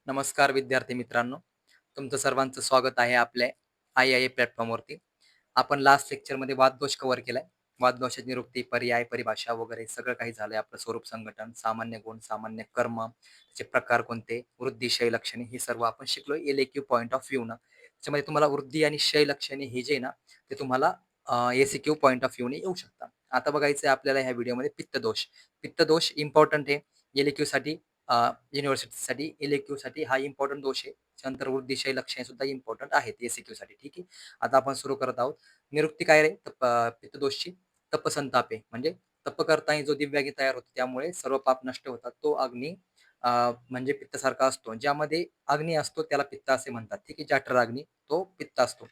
नमस्कार विद्यार्थी मित्रांनो, तुमचं सर्वांचं स्वागत आहे आपल्या IIA प्लॅटफॉर्मवरती. आपण लास्ट लेक्चरमध्ये वाददोष कव्हर केलाय. वाददोषाची निरुक्ती, पर्याय, परिभाषा वगैरे सगळं काही झालंय. आपलं स्वरूप संघटन, सामान्य गुण, सामान्य कर्म, त्याचे प्रकार कोणते, वृद्धी, क्षय लक्षणे हे सर्व आपण शिकलोय एल-ए-क्यू पॉइंट ऑफ व्ह्यूनं. त्याच्यामध्ये तुम्हाला वृद्धी आणि क्षय लक्षणे हे जे आहे ना, ते तुम्हाला एस-क्यू पॉइंट ऑफ व्ह्यूने येऊ शकतात. आता बघायचं आहे आपल्याला ह्या व्हिडिओमध्ये पित्तदोष. पित्तदोष इम्पॉर्टंट आहे एल-ए-क्यूसाठी. युनिव्हर्सिटीसाठी एल-ए-क्यूसाठी हा इम्पॉर्टंट दोष आहे. त्यानंतर वृद्धिशय लक्षणे सुद्धा इम्पॉर्टंट आहेत एस-क्यूसाठी. ठीक आहे. आता आपण सुरू करत आहोत. निरुक्ती काय रे पित्तदोषची? तपसंताप आहे. म्हणजे तप करताना जो दिव्यागी तयार होतो त्यामुळे सर्व पाप नष्ट होतात. तो अग्नी म्हणजे पित्तासारखा असतो. ज्यामध्ये अग्नी असतो त्याला पित्त असे म्हणतात. ठीक आहे. जठर अग्नी तो पित्त असतो.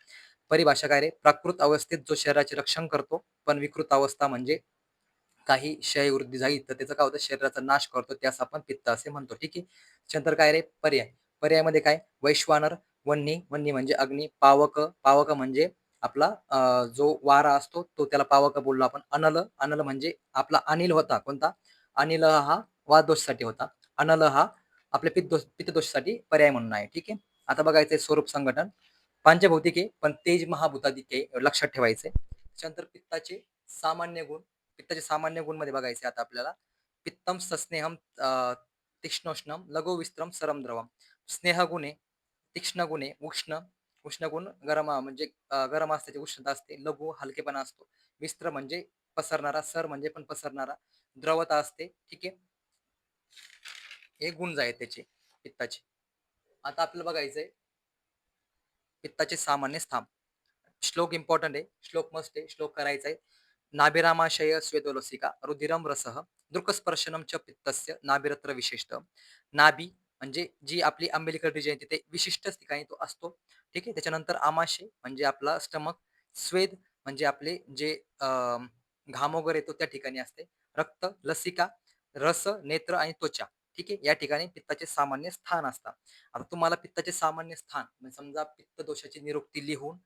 परिभाषा काय रे? प्राकृत अवस्थेत जो शरीराचे रक्षण करतो, पण विकृत अवस्था म्हणजे काही क्षय वृद्धी झाली तर त्याचं काय होतं, शरीराचा नाश करतो, त्यास आपण पित्त असे म्हणतो. ठीक आहे. त्याच्यानंतर काय रे? पर्याय. पर्यायामध्ये काय? वैश्वानर, वन्नी, वन्नी म्हणजे अग्नी, पावक, पावक म्हणजे आपला जो वारा असतो तो त्याला पावक बोललो आपण. अनल, अनल म्हणजे आपला अनिल होता. कोणता? अनिल हा वातदोषासाठी होता. अनल हा आपल्या पित्तदोषासाठी पर्याय म्हणून आहे. ठीक आहे. आता बघायचंय स्वरूप संघटन. पंचभौतिक आहे, पण तेज महाभूताधिक आहे, लक्षात ठेवायचंय. त्याच्यानंतर पित्ताचे सामान्य गुण. पित्ताचे सामान्य गुण मध्ये बघायचे आता आपल्याला. पित्तम सस्नेहम तीक्ष्णोष्णम लघु विस्त्रम सरम द्रवम. स्नेह गुण आहे, तीक्ष्ण गुण आहे, उष्ण, उष्ण गुण गरम म्हणजे गरम असते, उष्णता असते. लघु हलकेपणा असतो. विस्त्र म्हणजे पसरणारा, सर म्हणजे पण पसरणारा, द्रवता असते. ठीक आहे. हे गुण आहेत त्याचे पित्ताचे. आता आपल्याला बघायचंय पित्ताचे सामान्य स्थान. श्लोक इम्पॉर्टंट आहे. श्लोक मस्ट आहे. श्लोक करायचा आहे. नाभिरामाशय स्वेदोलसिका रुधिरम रसः दृक्स्पर्शनम च पित्तस्य नाभिरत्र विशिष्ट. नाभी म्हणजे जी आपली अंबिलिकल रिजन तिथे विशिष्ट ठिकाणी तो असतो. ठीक आहे. त्याच्यानंतर आमाशय म्हणजे आपला स्टमक. स्वेद म्हणजे आपले जे घाम वगैरे येतो त्या ठिकाणी असते. रक्त, लसिका, रस, नेत्र आणि त्वचा. ठीक आहे. या ठिकाणी पित्ताचे सामान्य स्थान असतात. आता तुम्हाला पित्ताचे सामान्य स्थान म्हणजे समजा पित्त दोषाची निरुक्ती लिहून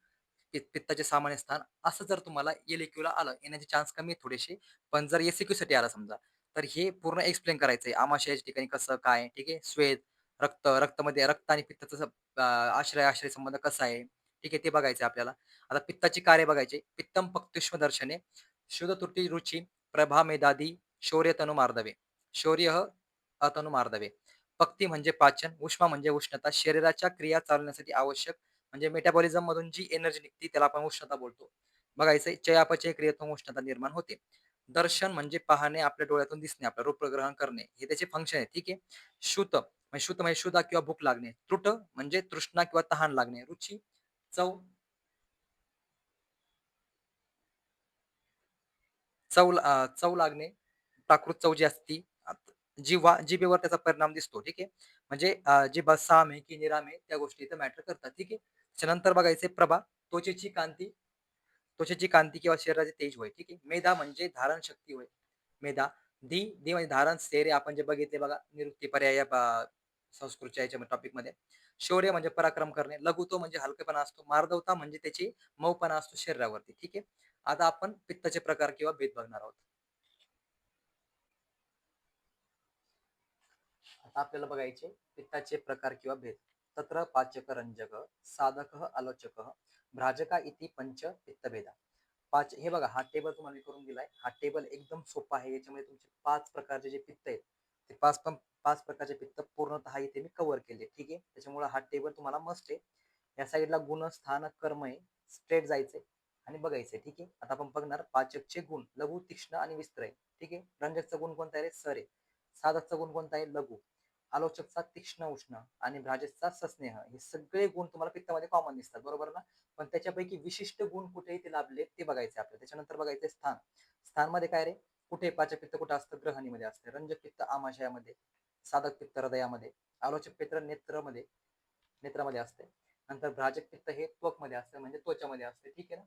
पित्ताचे सामान्य स्थान असं जर तुम्हाला एल-ए-क्यूला आलं, येण्याचे चान्स कमी आहेत थोडेसे. पण जर एस-क्यू साठी आला समजा, तर हे पूर्ण एक्सप्लेन करायचंय. आमाशयाच्या ठिकाणी कसं काय, ठीक आहे. श्वेत, रक्त, रक्तामध्ये रक्त आणि पित्ताचा आश्रय संबंध कसा आहे, ठीक आहे, ते बघायचं आपल्याला. आता पित्ताची कार्य बघायचे. पित्तम पक्तुष्म दर्शने शुद्ध त्रुटी रुची प्रभा मेधादी शौर्य तनु मार्दवे. शौर्य अतनु मार्दवे. पक्ती म्हणजे पाचन, उष्मा म्हणजे उष्णता, शरीराच्या क्रिया चालवण्यासाठी आवश्यक म्हणजे मेटाबॉलिझम मधून जी एनर्जी निघते त्याला आपण उष्णता बोलतो. बघायचंय चयापचय क्रियेतून उष्णता निर्माण होते. दर्शन म्हणजे पाहणे, आपल्या डोळ्यातून दिसणे, आपलं रूपग्रहण करणे, हे त्याचे फंक्शन आहे. ठीक आहे. शुत म्हणजे शुदा किंवा भूक लागणे. त्रुट म्हणजे तृष्णा किंवा तहान लागणे. रुची चव, चव लागणे, प्राकृत चव जी असती, जिभेवर त्याचा परिणाम दिसतो. ठीक आहे. म्हणजे जिभा साम आहे की निराम आहे त्या गोष्टी इथं मॅटर करतात. ठीक आहे. त्याच्यानंतर बघायचे प्रभा, त्वचेची कांती, त्वचेची कांती किंवा शरीराचे तेज होय. ठीक आहे. मेधा म्हणजे धारण शक्ती होय. मेधा. दी म्हणजे धारण स्थैर्य, आपण जे बघितले बघा निवृत्ती पर्याय संस्कृतच्या याच्या टॉपिक मध्ये. शौर्य म्हणजे पराक्रम करणे. लघुतो म्हणजे हलकेपणा असतो. मार्दवता म्हणजे त्याची मऊपणा असतो शरीरावरती. ठीक आहे. आता आपण पित्ताचे प्रकार किंवा भेद बघणार आहोत. आता आपल्याला बघायचे पित्ताचे प्रकार किंवा भेद. तत्र पाचक रंजक साधक आलोचक भ्राजका इति पंच पित्तभेदा. पाच हे बघा, हा टेबल तुम्हाला करून दिलाय. हा टेबल एकदम सोपा आहे. याच्यामध्ये तुमचे पाच प्रकारचे जे पित्त आहेत ते पाच प्रकारचे पित्त पूर्णतः इथे मी कव्हर केले. ठीक आहे. त्याच्यामुळे हा टेबल तुम्हाला मस्ट आहे. या साईडला गुण स्थान कर्म आहे. स्ट्रेट जायचंय आणि बघायचंय. ठीक आहे. आता आपण बघणार पाचकचे गुण लघु, तीक्ष्ण आणि विस्त्र आहे. ठीक आहे. रंजकचा गुण कोणता आहे रे? सर आहे. साधकचा गुण कोणता आहे? लघु. आलोचकचा तीक्ष्ण उष्ण आणि भ्राजकचा सस्नेह. हे सगळे गुण तुम्हाला पित्तामध्ये कॉमन दिसतात, बरोबर ना? पण त्याच्यापैकी विशिष्ट गुण कुठे ते लाभले ते बघायचे आपल्याला. त्याच्यानंतर बघायचे स्थान. स्थान मध्ये काय रे? कुठे पाचक पित्त कुठं असतं? ग्रहणीमध्ये असते. रंजक पित्त आमाशयामध्ये, साधक पित्त हृदयामध्ये, आलोचक पित्त नेत्रामध्ये असते. नंतर भ्राजक पित्त हे त्वक मध्ये असते, म्हणजे त्वचामध्ये असते. ठीक आहे ना?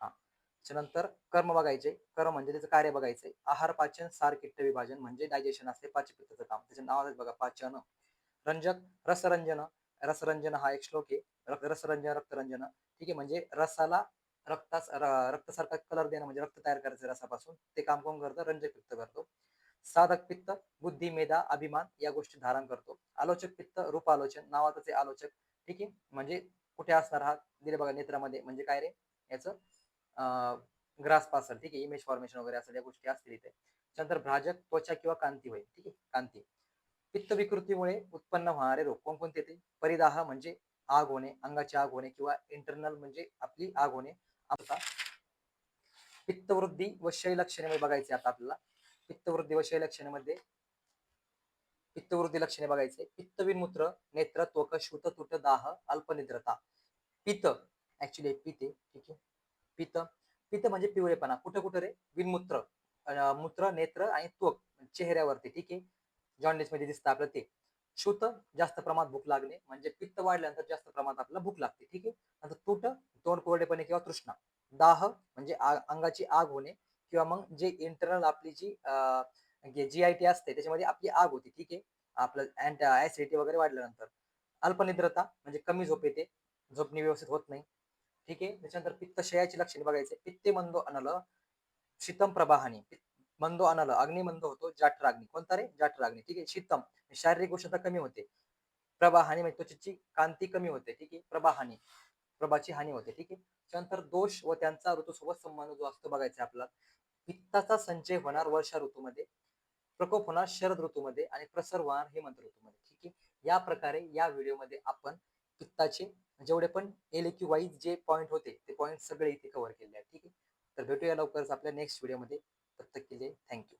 हा. त्याच्यानंतर कर्म बघायचे. कर्म म्हणजे त्याचं कार्य बघायचंय. आहार, पाचन, सार, किट्ट विभाजन म्हणजे डायजेशन असते पाचपित्ताचं काम. त्याच्या नावात बघा पाचन. रंजक, रसरंजन. रसरंजन हा एक श्लोक आहे. रसरंजन, रक्तरंजन. ठीक आहे. म्हणजे रसाला रक्तासारखा कलर देणं म्हणजे रक्त तयार करायचं रसापासून, ते काम कोण करतं? रंजक पित्त करतो. साधक पित्त बुद्धी, मेधा, अभिमान या गोष्टी धारण करतो. आलोचक पित्त रूपालोचन, नावातच आहे आलोचक. ठीक आहे. म्हणजे कुठे असणार हा दिले बघा नेत्रामध्ये, म्हणजे काय रे याचं ग्रास्प असेल. ठीक आहे. इमेज फॉर्मेशन वगैरे असेल, या गोष्टी असतील इथे. त्यानंतर भ्राजक त्वचा किंवा कांती होईल. ठीक आहे. कांती. पित्त विकृतीमुळे उत्पन्न होणारे रोग कोणकोणते येते? परिदाह म्हणजे आग होणे, अंगाची आग होणे किंवा इंटरनल म्हणजे आपली आग होणे. आता पित्तवृद्धी व क्षय लक्षणे बघायचे आता आपल्याला. पित्तवृद्धी व क्षय लक्षणामध्ये पित्तवृद्धी लक्षणे बघायचे. पित्त विनमूत्र, नेत्र, त्वक, श्रुत, तुट, दाह, अल्पनिद्रता. पित्त ऍक्च्युली पिते. ठीक आहे. पित्त पित्त म्हणजे पिवळेपणा. कुठं कुठं रे? विनमूत्र, मूत्र, नेत्र आणि त्वक चेहऱ्यावरती. ठीक आहे. जॉन्डिस मध्ये दिसतं आपलं ते. श्रुत जास्त प्रमाणात भूक लागणे, म्हणजे पित्त वाढल्यानंतर जास्त प्रमाणात आपल्याला भूक लागते. ठीक आहे. नंतर तुट तोंड कोरडेपणे किंवा तृष्णा. दाह म्हणजे अंगाची आग होणे किंवा मग जे इंटरनल आपली जी GIT असते त्याच्यामध्ये आपली आग होती. ठीक आहे. आपलं ऍसिडिटी वगैरे वाढल्यानंतर. अल्पनिद्रता म्हणजे कमी झोप येते, झोपणी व्यवस्थित होत नाही. ठीक आहे. त्याच्यानंतर पित्तक्षयाची लक्षणे बघायचे. पित्ते मंदो अनल, शीतम प्रबाहानी. मंदो अनल अग्निमंद होतो, जाठराग्नी. कोणता रे? जाठराग्नी. ठीक आहे. शीतम शारीरिक उष्णता कमी होते. प्रबाहानी म्हणजे त्वचेची कांती कमी होते. ठीक आहे. प्रबाहानी प्रभाची हानी होते. ठीक आहे. त्यानंतर दोष व त्यांचा ऋतूसोबत संबंध जो असतो बघायचा आपला. पित्ताचा संचय होणार वर्षा ऋतूमध्ये, प्रकोप होणार शरद ऋतूमध्ये आणि प्रसर होणार हेमंत ऋतूमध्ये. ठीक आहे. या प्रकारे या व्हिडिओमध्ये आपण पित्ताचे जेवढे पण LAQ वाईज जे पॉईंट होते ते पॉईंट सगळे इथे कव्हर केले आहेत. ठीक आहे. तर भेटूया लवकरच आपल्या नेक्स्ट व्हिडिओमध्ये. तब तक के लिए थँक्यू.